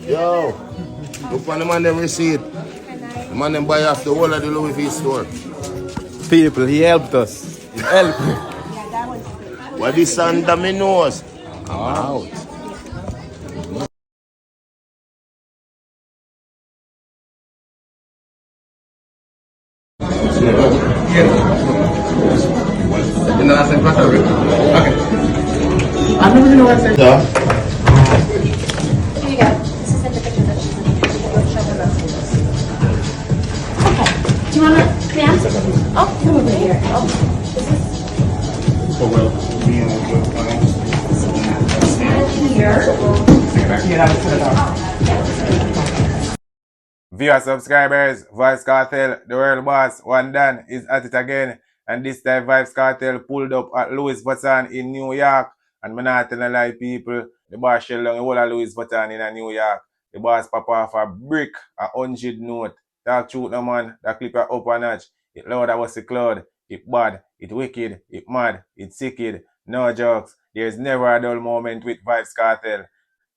Yo, look on the man them receipt. The man them buy off the whole of the Louis V store. People, he helped us. He helped. What this under me nose? I'm out. In the last time, okay. I don't know what to say. Yeah. Here you go. This is the picture that she's going to show them. Okay. Do you want to clean? Oh, come over here. Oh, this is. So well. Viewer subscribers, Vybz Kartel, the world boss, one Dan is at it again. And this time Vybz Kartel pulled up at Louis in New York. And I'm not telling a lie, people. The boss shell down the whole of Louis in New York. The boss pop off a brick, a 100 note. Talk truth no man, that clip up a notch. It loud that was the cloud. It bad, it wicked, it mad, it sicked. No jokes. There's never a dull moment with Vybz Kartel.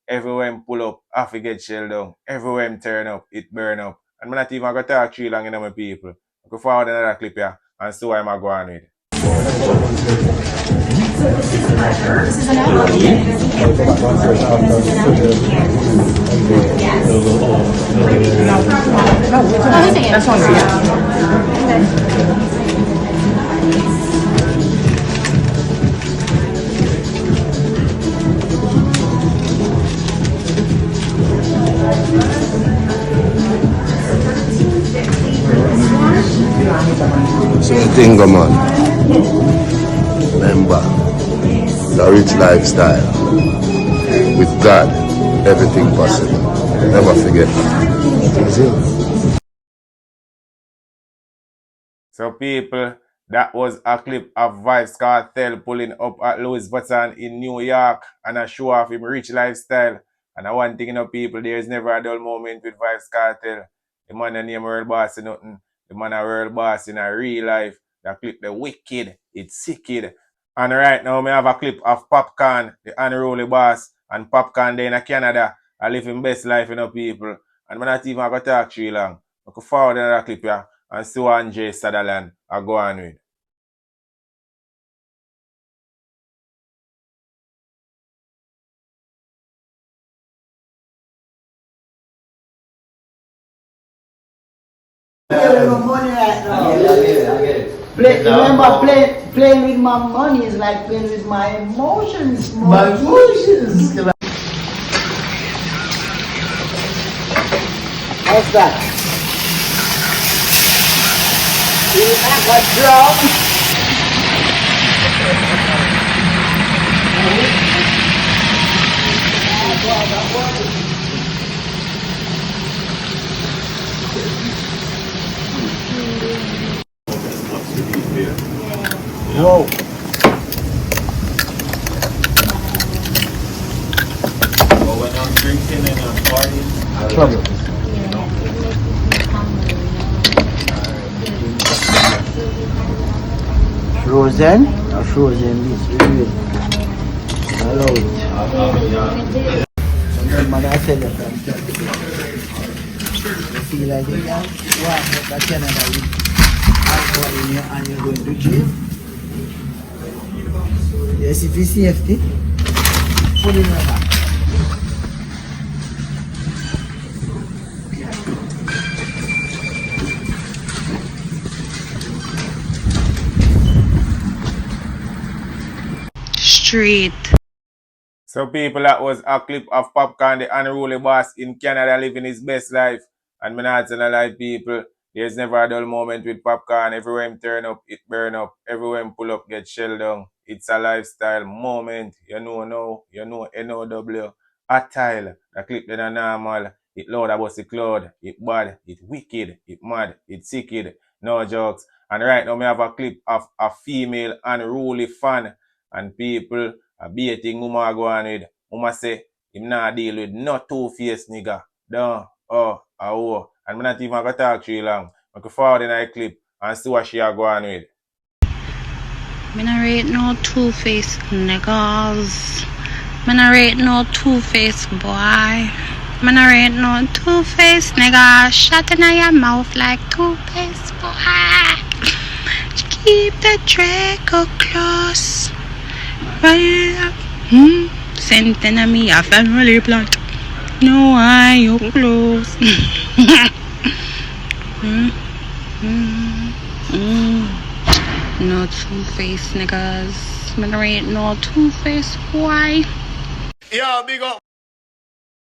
Everywhere him pull up, half he get shell down. Everywhere him turn up, it burn up. And I'm not even going to talk too long in my people. I go forward another clip here and see what I'm going with. This is Anova. Yes. Oh, he's again. That's one. Same thing, man. Remember, the rich lifestyle. With God, everything possible. Never forget that. So people, that was a clip of Vybz Kartel pulling up at Louis Vuitton in New York and a show off him rich lifestyle. And I want thing, you know, people, there is never a dull moment with Vybz Kartel. The man a name world boss in nothing. The man a world boss in a real life. That clip the wicked, it's sicked. And right now, I have a clip of Popcaan, the Unruly boss, and Popcaan there in Canada. I live in best life, you know, people. And I'm not even going to talk too long. I can forward another clip here and see what Andre Sutherland I go on with. Money right now. I get it. Remember, playing with my money is like playing with my emotions. My emotions. How's that? You have a drum? Whoa. But when I'm drinking and I'm partying, Trouble. Frozen? Or frozen this? Allow it. Some mother tell you from you feel like you can walk up to Canada with alcohol in your hand, you're going to jail. Yes, if it's safety, put it in your back. Street. So people, that was a clip of Popcaan, the Unruly boss in Canada living his best life. And me not telling a lie, people. There's never a dull moment with Popcaan. Everywhere him turn up, it burn up. Everywhere him pull up, get shell down. It's a lifestyle moment. You know now, you know NOW. A tile. The clip then a normal. It loud about the cloud. It bad. It wicked. It mad. It sicked. No jokes. And right now, me have a clip of a female Unruly fan. And people a baiting Uma go on with. Uma say, him not deal with no two-faced nigga. Done. Oh, oh. And I'm not even going to talk too long. I can forward in a clip and see what she a go on with. Me not rate no two-faced niggas. Me not rate no two-faced boy. Man, I rate no two-faced nigga. Shot in your mouth like toothpaste, boy. Keep the Draco close. Right up. Sent in me, I felt really blunt. No, I you close. No two-faced niggas. Man, I rate no two-faced, boy. Yo, big up.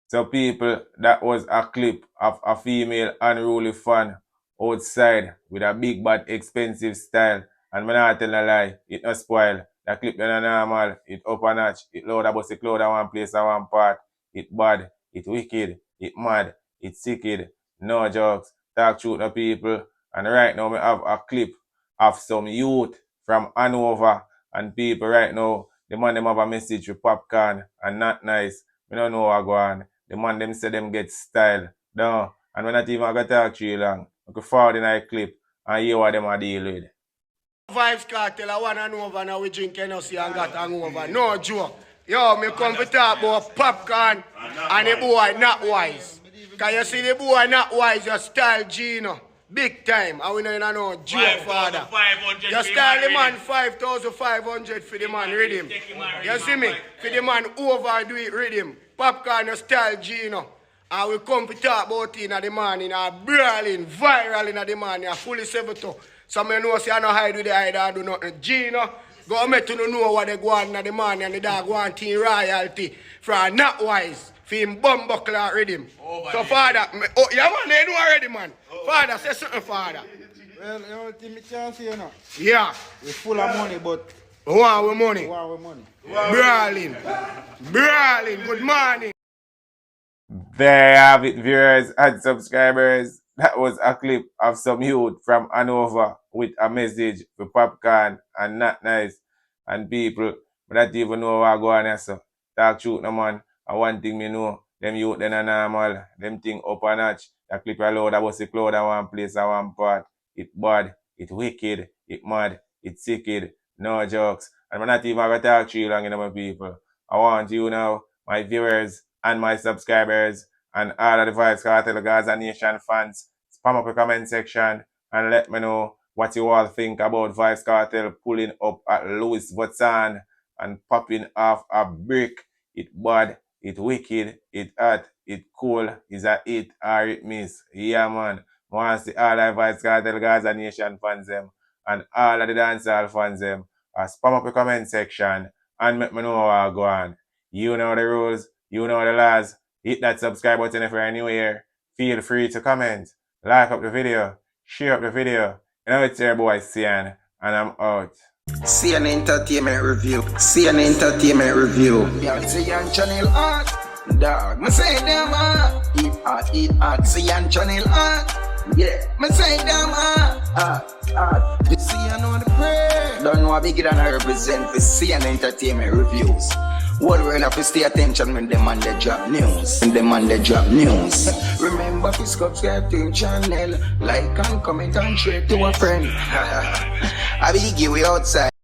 So people, that was a clip of a female Unruly fan outside with a big bad expensive style. And when I tell a lie, it not spoil. The clip is normal, it up a notch, it load about the cloud at one place at one part. It bad, it wicked, it mad, it sicked, no jokes, talk truth to people. And right now we have a clip of some youth from Anova, and people right now, the man them have a message with Popcaan and not nice. We don't know what go on. The man them say them get style. No. And we're not even gonna talk to you long. We can forward in a clip and hear what them are deal with. Vybz Kartel, I want Anova now we drink Hennessy and got hangover. No joke. Yo, me come to talk about Popcaan and the boy not wise. Cause you see the boy not wise, your style Gino. Big time. And we know you know joke, father. You style the man 5,500 for the man rhythm. You see me? For the man overdo it rhythm. Popcaan style Gino. And we come to talk about it in the morning, brawling, viral in the morning, fully 72. Some of you know say I no hide with the hide and do nothing. Gino, go make to know what they go on in the morning and the dog want team royalty from not wise. For him bumbuckler rhythm. So father, oh yeah man, you know already man. Father, say something father. Well, the only thing I can say, you know, Yeah. we're full of money, but Who want with money? we want with money. Brawling. Brawling. Good morning. There you have it, viewers and subscribers. That was a clip of some youth from Anova with a message for Popcaan and not nice. And people, but don't even know what go on here, so talk truth no man. And one thing me know, them youth then are normal, them thing up a notch. That clip a load about the cloud at one place at one part. It bad, it wicked, it mad, it sicked, no jokes. And I'm not even gonna talk to you long, you know, my people. I want you now, my viewers and my subscribers and all of the Vybz Kartel Gaza Nation fans, spam up the comment section and let me know what you all think about Vybz Kartel pulling up at Louis Vuitton and popping off a brick. It bad, it wicked, it hot, it cool, is a hit or it miss. Yeah man, I want to see all of the Vybz Kartel Gaza Nation fans them and all of the dancehall fans them. Spam up the comment section and let me know what go on. You know the rules, you know the laws. Hit that subscribe button if you're new here. Feel free to comment, like up the video, share up the video. You know it's your boy Cian, and I'm out. CN Entertainment Review. CN Entertainment Review. Yeah, CN Channel Art. Dog, me say them eat art. CN Channel Art. Yeah, me say them art. The CN on the prayer. Don't know how big than I represent for CN Entertainment Reviews. What we're enough to stay attention when them on the drop news. Remember to subscribe to the channel, like and comment and share to a friend. I will give you outside.